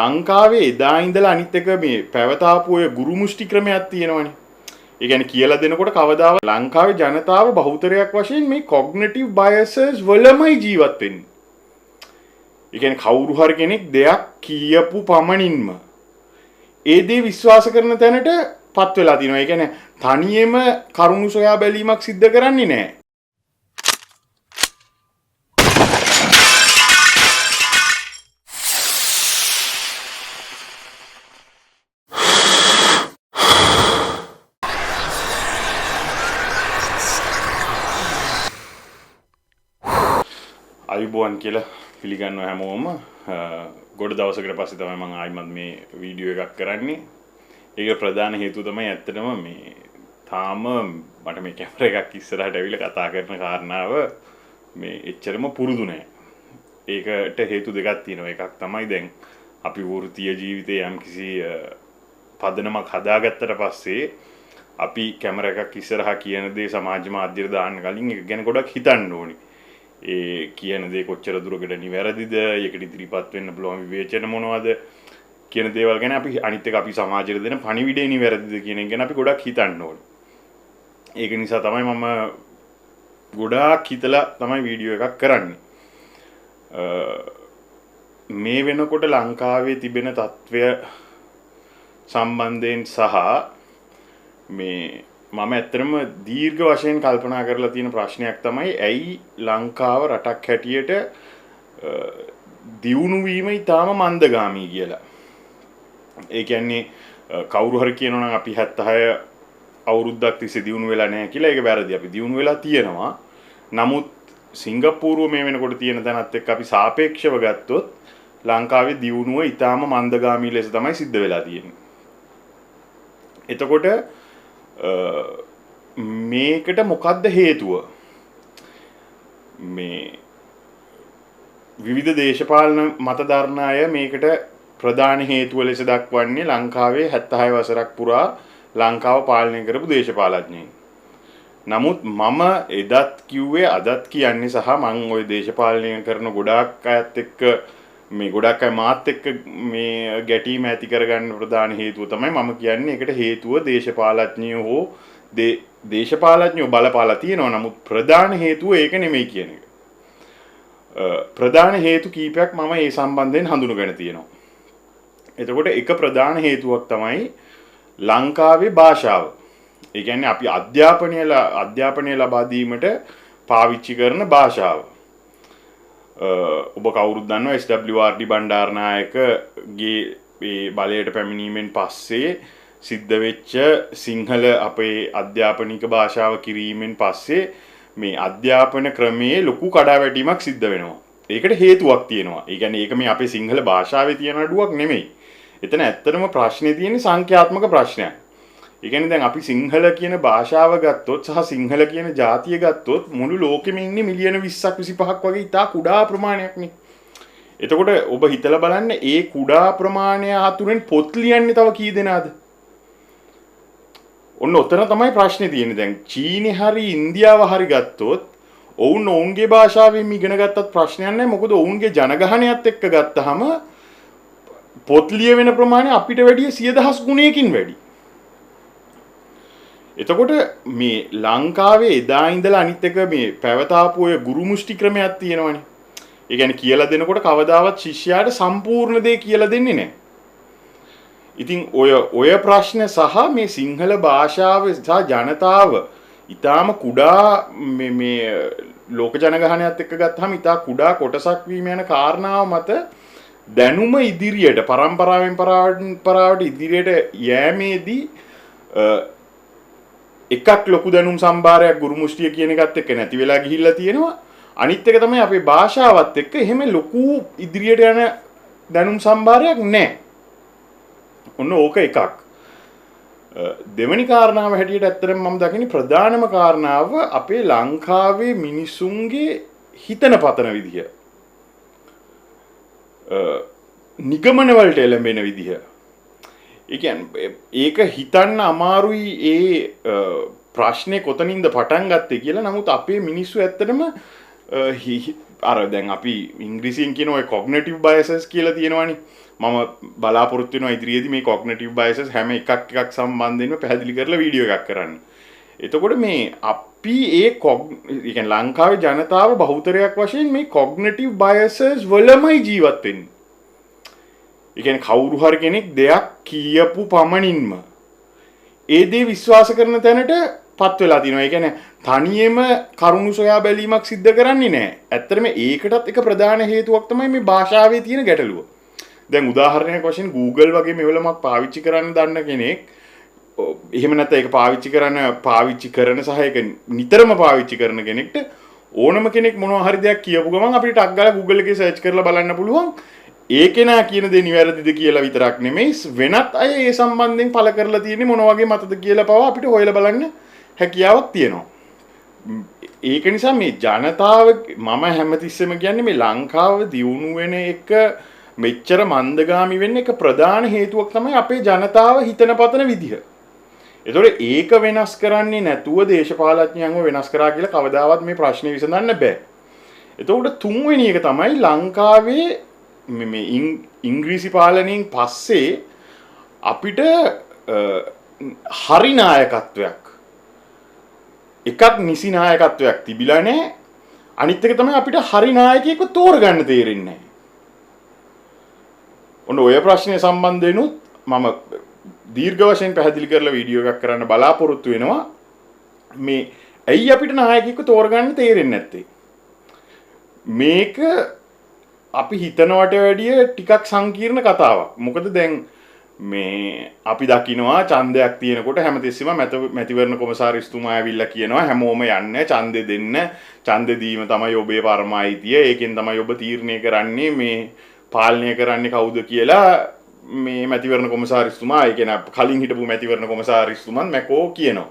ලංකාවේ එදා ඉඳලා අනිත් එක මේ පැවතාපු ඔය ගුරු මුෂ්ටි ක්‍රමයක් තියෙනවනේ. ඒ කියන්නේ කියලා දෙනකොට කවදාවත් ලංකාවේ ජනතාව බහුතරයක් වශයෙන් මේ කොග්නිටිව් බයසස් වලමයි ජීවත් වෙන්නේ. ඒ කියන්නේ කවුරු හරි කෙනෙක් දෙයක් කියපු පමණින්ම ඒ දේ විශ්වාස කරන තැනටපත් වෙලා තිනවා. ඒ කියන්නේ තනියෙම කරුණු සොයා බැලීමක් සිද්ධ කරන්නේ නැහැ. අයුබෝවන් කියලා පිළිගන්නවා හැමෝම. ගොඩ දවසකට පස්සේ තමයි මම ආයිමත් මේ වීඩියෝ එකක් කරන්නේ. ඒක ප්‍රධාන හේතුව තමයි ඇත්තටම මේ තාම මට මේ කැමරා එකක් ඉස්සරහට ඇවිල්ලා කතා කරන කාරණාව මේ එච්චරම පුරුදු නැහැ. ඒකට හේතු දෙකක් තියෙනවා. එකක් තමයි දැන් අපි වෘත්තීය ජීවිතේ යම්කිසි පදනමක් හදාගත්තට පස්සේ අපි කැමරා එකක් ඉස්සරහා කියන දේ සමාජ මාධ්‍යයට දාන්න කලින් ඒක ගැන ගොඩක් හිතන්න ඕනේ. ඒ කියන දේ කොච්චර දුරකට නිවැරදිද, ඒකට ඉදිරිපත් වෙන්න පුළුවන් විවේචන මොනවද කියන දේවල් ගැන අපි අනිත් එක අපි සමාජයට දෙන පණිවිඩය නිවැරදිද කියන එක ගැන අපි ගොඩක් හිතන්න ඕනේ. ඒක නිසා තමයි මම ගොඩාක් හිතලා තමයි වීඩියෝ එකක් කරන්නේ. මේ වෙනකොට ලංකාවේ තිබෙන තත්ත්වය සම්බන්ධයෙන් සහ මේ මම ඇත්තටම දීර්ඝ වශයෙන් කල්පනා කරලා තියෙන ප්‍රශ්නයක් තමයි ඇයි ලංකාව රටක් හැටියට දියුණු වීම ඊටාම මන්දගාමී කියලා. ඒ කියන්නේ කවුරු හරි කියනවා නම් අපි 76 අවුරුද්දක් තිස්සේ දියුණු වෙලා නැහැ කියලා. ඒක වැරදි. අපි දියුණු වෙලා තියෙනවා. නමුත් සිංගප්පූරුව මේ වෙනකොට තියෙන තැනත් එක්ක අපි සාපේක්ෂව ගත්තොත් ලංකාවේ දියුණුව ඊටාම මන්දගාමී ලෙස තමයි සිද්ධ වෙලා තියෙන්නේ. එතකොට මේකට මොකක්ද හේතුව? මේ විවිධ දේශපාලන මතධර්ණ අය මේකට ප්‍රධාන හේතුව ලෙස දක්වන්නේ ලංකාවේ 76 වසරක් පුරා ලංකාව පාලනය කරපු දේශපාලඥයින්. නමුත් මම එදත් කිව්වේ අදත් කියන්නේ සහ මම ওই දේශපාලනය කරන ගොඩාක් අයත් එක්ක මේ ගොඩක් අය මාත් එක්ක මේ ගැටීම ඇති කරගන්න ප්‍රධාන හේතුව තමයි මම කියන්නේ ඒකට හේතුව දේශපාලඥයෝ හෝ දේශපාලඥයෝ බලපාලා තියෙනවා. නමුත් ප්‍රධාන හේතුව ඒක නෙමෙයි කියන එක. ප්‍රධාන හේතු කීපයක් මම ඒ සම්බන්ධයෙන් හඳුනගෙන තියෙනවා. එතකොට එක ප්‍රධාන හේතුවක් තමයි ලංකාවේ භාෂාව. ඒ කියන්නේ අපි අධ්‍යාපනය ලබා දීමට පාවිච්චි කරන භාෂාව. ඔබ කවුරුත් දන්නවා SWRD බණ්ඩාරනායකගේ මේ බලයට පැමිණීමෙන් පස්සේ සිද්ධ වෙච්ච සිංහල අපේ අධ්‍යාපනික භාෂාව කිරීමෙන් පස්සේ මේ අධ්‍යාපන ක්‍රමයේ ලොකු කඩාවැටීමක් සිද්ධ වෙනවා. ඒකට හේතුවක් තියෙනවා. ඒ කියන්නේ ඒක මේ අපේ සිංහල භාෂාවේ තියෙන අඩුවක් නෙමෙයි. එතන ඇත්තටම ප්‍රශ්නේ තියෙන්නේ සංඛ්‍යාත්මක ප්‍රශ්නයක්. ඒ කියන්නේ දැන් අපි සිංහල කියන භාෂාව ගත්තොත් සහ සිංහල කියන ජාතිය ගත්තොත් මුළු ලෝකෙම ඉන්නේ මිලියන 20ක් 25ක් වගේ ඉතා කුඩා ප්‍රමාණයක් නේ. එතකොට ඔබ හිතලා බලන්න ඒ කුඩා ප්‍රමාණය අතුරෙන් පොත් ලියන්නේ තව කී දෙනාද? ඔන්න ඔතන තමයි ප්‍රශ්නේ තියෙන්නේ. දැන් චීනේ හරි ඉන්දියාව හරි ගත්තොත් ඔවුන්ගේ භාෂාවෙන් ඉගෙන ගත්තත් ප්‍රශ්නයක් නැහැ. මොකද ඔවුන්ගේ ජනගහනයත් එක්ක ගත්තාම පොත් ලියවෙන ප්‍රමාණය අපිට වැඩිය 100,000 ගුණයකින් වැඩි. එතකොට මේ ලංකාවේ එදා ඉඳලා අනිත් එක මේ පැවතාපු ඔය ගුරු මුෂ්ටි ක්‍රමයක් තියෙනවනේ. ඒ කියන්නේ කියලා දෙනකොට කවදාවත් ශිෂ්‍යයාට සම්පූර්ණ දේ කියලා දෙන්නේ නැහැ. ඉතින් ඔය ප්‍රශ්න සහ මේ සිංහල භාෂාව සහ ජනතාව ඊටාම කුඩා මේ ලෝක ජනගහනයත් එක්ක ගත්තාම ඊටා කුඩා කොටසක් වීම යන කාරණාව මත දැනුම ඉදිරියට පරම්පරාවෙන් පරාවට ඉදිරියට යෑමේදී එකක් ලොකු දැනුම් සම්භාරයක් ගුරු මුෂ්ටිය කියන එකත් එක්ක නැති වෙලා ගිහිල්ලා තියෙනවා. අනිත් එක තමයි අපේ භාෂාවත් එක්ක එහෙම ලොකු ඉදිරියට යන දැනුම් සම්භාරයක් නැහැ. ඔන්න ඕක එකක්. දෙවෙනි කාරණාව හැටියට ඇත්තටම මම දකින්නේ ප්‍රධානම කාරණාව අපේ ලංකාවේ මිනිසුන්ගේ හිතන පතන විදිය. නිගමන වලට එළඹෙන විදිය. ඒ කියන්නේ ඒක හිතන්න අමාරුයි ඒ ප්‍රශ්නේ කොතනින්ද පටන් ගත්තේ කියලා. නමුත් අපේ මිනිස්සු ඇත්තටම අර දැන් අපි ඉංග්‍රීසියෙන් කියන ඔය කොග්නිටිව් බයසස් කියලා තියෙනවානේ. මම බලාපොරොත්තු වෙනවා ඉදිරියේදී මේ කොග්නිටිව් බයසස් හැම එකක් සම්බන්ධයෙන්ම පැහැදිලි කරලා වීඩියෝ එකක් කරන්න. එතකොට මේ අපි ඒ ලංකාවේ ජනතාව බහුතරයක් වශයෙන් මේ කොග්නිටිව් බයසස් වලමයි ජීවත් වෙන්නේ. ඒ කියන්නේ කවුරු හරි කෙනෙක් දෙයක් කියපු පමණින්ම ඒ දේ විශ්වාස කරන තැනට පත් වෙලා තිනවා. ඒ කියන්නේ තනියෙම කරුණු සොයා බැලීමක් සිද්ධ කරන්නේ නැහැ. ඇත්තටම ඒකටත් එක ප්‍රධාන හේතුවක් තමයි මේ භාෂාවේ තියෙන ගැටලුව. දැන් උදාහරණයක් වශයෙන් Google වගේ මෙවලමක් පාවිච්චි කරන්න දන්න කෙනෙක් එහෙම නැත්නම් ඒක පාවිච්චි කරන සහ ඒක නිතරම පාවිච්චි කරන කෙනෙක්ට ඕනම කෙනෙක් මොනවා හරි දෙයක් කියපු ගමන් අපිට ටක් ගාලා Google එකේ සර්ච් කරලා බලන්න පුළුවන්. ඒ කෙනා කියන දේ නිවැරදිද කියලා විතරක් නෙමෙයි වෙනත් අය ඒ සම්බන්ධයෙන් පළ කරලා තියෙන්නේ මොන වගේ මතද කියලා පවා අපිට හොයලා බලන්න හැකියාවක් තියෙනවා. ඒක නිසා මේ ජනතාව මම හැමතිස්සෙම කියන්නේ මේ ලංකාව දියුණු වෙන එක මෙච්චර මන්දගාමි වෙන්න එක ප්‍රධාන හේතුවක් තමයි අපේ ජනතාව හිතන පතන විදිහ. ඒතකොට ඒක වෙනස් කරන්නේ නැතුව දේශපාලඥයන්ව වෙනස් කරා කියලා කවදාවත් මේ ප්‍රශ්නේ විසඳන්න බෑ. එතකොට තුන්වෙනි එක තමයි ලංකාවේ මේ ඉංග්‍රීසි පාලනයෙන් පස්සේ අපිට හරි නායකත්වයක් එකක් නිසි නායකත්වයක් තිබිලා නැහැ. අනිත් එක තමයි අපිට හරි නායකයෙක්ව තෝරගන්න තේරෙන්නේ නැහැ. ඔන්න ඔය ප්‍රශ්නේ සම්බන්ධවෙනුත් මම දීර්ඝ වශයෙන් පැහැදිලි කරලා වීඩියෝ එකක් කරන්න බලාපොරොත්තු වෙනවා. මේ ඇයි අපිට නායකයෙක්ව තෝරගන්න තේරෙන්නේ නැත්තේ? මේක අපි හිතනවට වැඩිය ටිකක් සංකීර්ණ කතාවක්. මොකද දැන් මේ අපි දකිනවා ඡන්දයක් තියෙනකොට හැමතිස්සෙම මැතිවරණ කොමසාරිස්තුමා ඇවිල්ලා කියනවා හැමෝම යන්න ඡන්දෙ දෙන්න. ඡන්දෙ දීම තමයි ඔබේ පරම අයිතිය. ඒකෙන් තමයි ඔබ තීරණය කරන්නේ මේ පාලනය කරන්නේ කවුද කියලා මේ මැතිවරණ කොමසාරිස්තුමා ඒ කියන්නේ කලින් හිටපු මැතිවරණ කොමසාරිස්තුමන් මැකෝ කියනවා.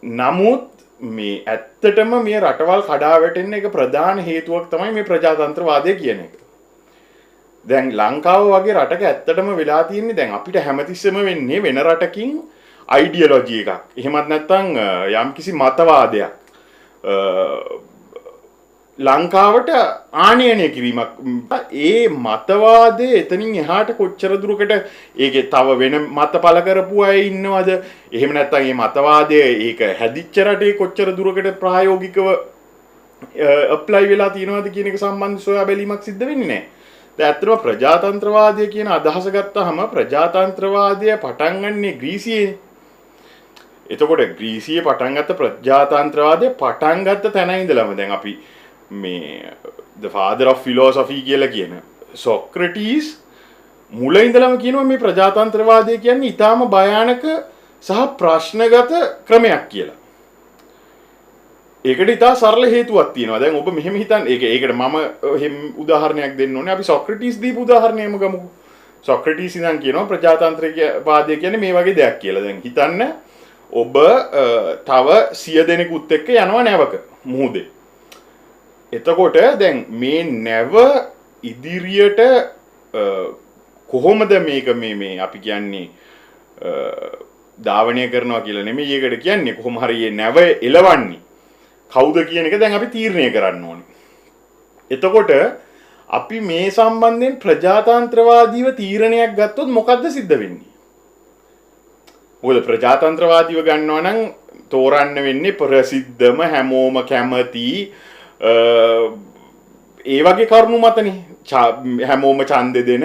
නමුත් මේ ඇත්තටම මේ රටවල් කඩා වැටෙන්න එක ප්‍රධාන හේතුවක් තමයි මේ ප්‍රජාතන්ත්‍රවාදය කියන එක. දැන් ලංකාව වගේ රටක ඇත්තටම වෙලා තියෙන්නේ දැන් අපිට හැමතිස්සෙම වෙන්නේ වෙන රටකින් අයිඩියොලොජි එකක්. එහෙමත් නැත්නම් යම්කිසි මතවාදයක්. ලංකාවට ආනයනය කිරීමක්. ඒ මතවාදයේ එතනින් එහාට කොච්චර දුරකට ඒකේ තව වෙන මත පළ කරපු අය ඉන්නවද? එහෙම නැත්නම් මේ මතවාදය ඒක හැදිච්ච රටේ කොච්චර දුරකට ප්‍රායෝගිකව ඇප්ලයි වෙලා තියෙනවද කියන එක සම්බන්ධ සොයා බැලීමක් සිද්ධ වෙන්නේ නැහැ. දැන් ඇත්තටම ප්‍රජාතන්ත්‍රවාදය කියන අදහස ගත්තාම ප්‍රජාතන්ත්‍රවාදය පටන් ගන්නේ ග්‍රීසියේ. එතකොට ග්‍රීසියේ පටන් ගත්ත ප්‍රජාතන්ත්‍රවාදය පටන් ගත්ත තැන ඉඳලම දැන් අපි මේ the father of philosophy කියලා කියන සොක්‍රටිස් මුල ඉඳලම කියනවා මේ ප්‍රජාතන්ත්‍රවාදය කියන්නේ ඊටාම භයානක සහ ප්‍රශ්නගත ක්‍රමයක් කියලා. ඒකට ඉතා සරල හේතුවක් තියෙනවා. දැන් ඔබ මෙහෙම හිතන්න. ඒකට මම උදාහරණයක් දෙන්න ඕනේ. අපි සොක්‍රටිස් දීපු උදාහරණයම ගමුකෝ. සොක්‍රටිස් ඉඳන් කියනවා ප්‍රජාතන්ත්‍රවාදය කියන්නේ මේ වගේ දෙයක් කියලා. දැන් හිතන්න ඔබ තව 100 දෙනෙකුත් එක්ක යනවා නැවක මුහුදේ. එතකොට දැන් මේ නැව ඉදිරියට කොහොමද මේක මේ අපි කියන්නේ ධාවනය කරනවා කියලා නෙමෙයි ඒකට කියන්නේ කොහොම හරි මේ නැව එලවන්නේ කවුද කියන එක දැන් අපි තීරණය කරන්න ඕනේ. එතකොට අපි මේ සම්බන්ධයෙන් ප්‍රජාතන්ත්‍රවාදීව තීරණයක් ගත්තොත් මොකද්ද සිද්ධ වෙන්නේ? මොකද ප්‍රජාතන්ත්‍රවාදීව ගන්නවා නම් තෝරන්න වෙන්නේ ප්‍රසිද්ධම හැමෝම කැමති ඒ වගේ කරුණු මතනේ හැමෝම ඡන්දෙ දෙන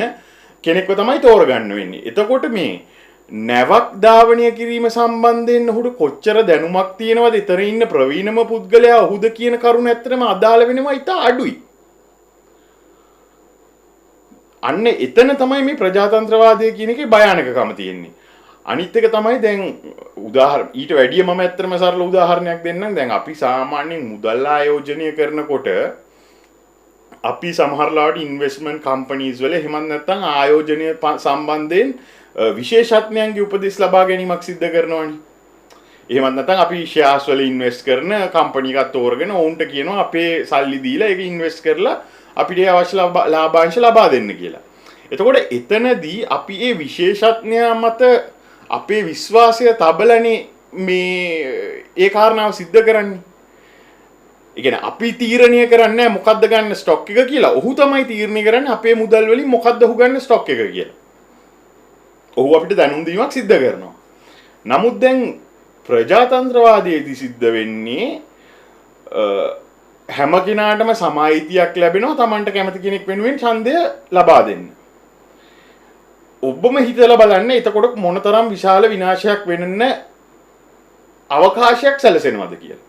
කෙනෙක්ව තමයි තෝරගන්න වෙන්නේ. එතකොට මේ නැවක් ධාවනය කිරීම සම්බන්ධයෙන් ඔහුට කොච්චර දැනුමක් තියෙනවද? ඊතර ඉන්න ප්‍රවීණම පුද්ගලයා ඔහුද කියන කරුණ ඇත්තටම අදාළ වෙනවා ඉතා අඩුයි. අන්න එතන තමයි මේ ප්‍රජාතන්ත්‍රවාදය කියන එකේ භයානකකම තියෙන්නේ. අනිත් එක තමයි දැන් ඊට වැඩිය මම ඇත්තටම සරල උදාහරණයක් දෙන්නම්. දැන් අපි සාමාන්‍යයෙන් මුදල් ආයෝජනය කරනකොට අපි සමහරලාට ඉන්වෙස්ට්මන්ට් කම්පනීස් වල එහෙමත් නැත්නම් ආයෝජනය සම්බන්ධයෙන් විශේෂඥයන්ගේ උපදෙස් ලබා ගැනීමක් සිද්ධ කරනවානේ. එහෙමත් නැත්නම් අපි ෂෙයාර්ස් වල ඉන්වෙස්ට් කරන කම්පැනි එකක් තෝරගෙන ඔවුන්ට කියනවා අපේ සල්ලි දීලා ඒක ඉන්වෙස්ට් කරලා අපිට අවශ්‍ය ලාභාංශ ලබා දෙන්න කියලා. එතකොට එතනදී අපි මේ විශේෂඥයා මත අපේ විශ්වාසය තබලනේ මේ ඒ කාරණාව सिद्ध කරන්නේ. ඒ කියන්නේ අපි තීරණය කරන්නේ මොකද්ද ගන්න ස්ටොක් එක කියලා. ඔහු තමයි තීරණය කරන්නේ අපේ මුදල් වලින් මොකද්ද ඔහු ගන්න ස්ටොක් එක කියලා. ඔහු අපිට දැනුම් දීමක් සිද්ධ කරනවා. නමුත් දැන් ප්‍රජාතන්ත්‍රවාදයේදී සිද්ධ වෙන්නේ හැම කෙනාටම සමායිතියක් ලැබෙනවා Tamanට කැමති කෙනෙක් වෙනුවෙන් ඡන්දය ලබා දෙන්න. ඔබම හිතලා බලන්න එතකොට මොනතරම් විශාල විනාශයක් වෙන්න අවකාශයක් සැලසෙනවද කියලා.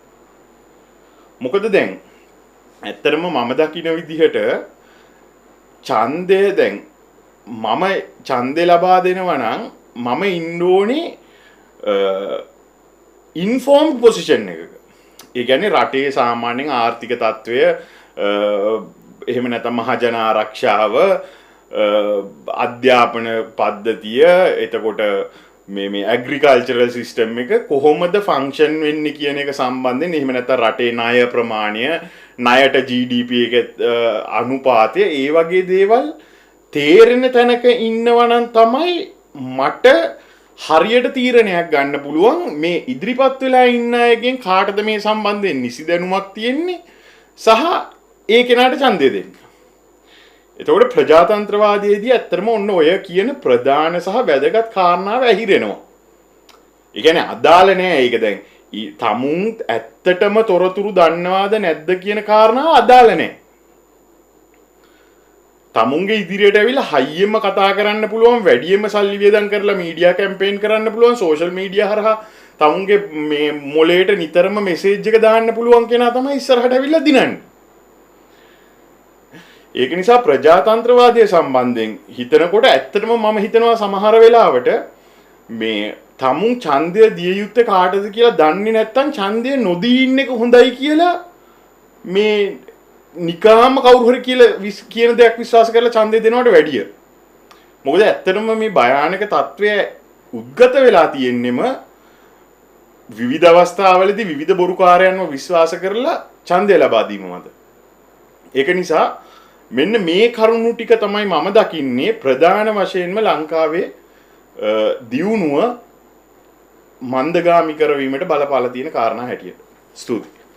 මොකද දැන් ඇත්තටම මම දකින විදිහට ඡන්දය දැන් මම ඡන්දේ ලබා දෙනවා නම් මම ඉන්න ඕනේ ඉන්ෆෝම්ඩ් පොසිෂන් එකක. ඒ කියන්නේ රටේ සාමාන්‍යයෙන් ආර්ථික තත්ත්වය එහෙම නැත්නම් මහජන ආරක්ෂාව අධ්‍යාපන පද්ධතිය එතකොට මේ ඇග්‍රිකල්චරල් සිස්ටම් එක කොහොමද ෆන්ක්ෂන් වෙන්නේ කියන එක සම්බන්ධයෙන් එහෙම නැත්නම් රටේ ණය ප්‍රමාණය ණයට GDP එක අනුපාතය ඒ වගේ දේවල් තේරෙන තැනක ඉන්නවනම් තමයි මට හරියට තීරණයක් ගන්න පුළුවන් මේ ඉදිරිපත් වෙලා ඉන්න අයගෙන් කාටද මේ සම්බන්ධයෙන් නිසි දැනුමක් තියෙන්නේ සහ ඒ කෙනාට ඡන්දය දෙන්න. එතකොට ප්‍රජාතන්ත්‍රවාදයේදී ඇත්තටම ඔන්න ඔය කියන ප්‍රධාන සහ වැදගත් කාරණාව ඇහිරෙනවා. ඒ කියන්නේ අදාළ නෑ ඒක දැන් තමුන් ඇත්තටම තොරතුරු දන්නවාද නැද්ද කියන කාරණාව අදාළ නෑ. තමුන්ගේ ඉදිරියට ඇවිල්ලා හයියෙම කතා කරන්න පුළුවන් වැඩියෙන්ම සල්ලි වියදම් කරලා මීඩියා කැම්පේන් කරන්න පුළුවන් සෝෂල් මීඩියා හරහා තමුන්ගේ මේ මොලේට නිතරම මෙසේජ් එක දාන්න පුළුවන් කෙනා තමයි ඉස්සරහට ඇවිල්ලා දිනන්නේ. ඒක නිසා ප්‍රජාතන්ත්‍රවාදය සම්බන්ධයෙන් හිතනකොට ඇත්තටම මම හිතනවා සමහර වෙලාවට මේ තමුන් ඡන්දය දිය යුත්තේ කාටද කියලා දන්නේ නැත්නම් ඡන්දය නොදී ඉන්න එක හොඳයි කියලා මේ නිකාම කවුරු හරි කියලා කියන දෙයක් විශ්වාස කරලා ඡන්දය දෙනවට වැඩිය. මොකද ඇත්තටම මේ භයානක තත්වය උද්ගත වෙලා තියෙන්නෙම විවිධ අවස්ථාවලදී විවිධ බොරුකාරයන්ව විශ්වාස කරලා ඡන්දය ලබා දීම මත. ඒක නිසා මෙන්න මේ කරුණු ටික තමයි මම දකින්නේ ප්‍රධාන වශයෙන්ම ලංකාවේ දියුණුව මන්දගාමී කරවීමට බලපාලා තියෙන කාරණා හැටියට. ස්තුතියි.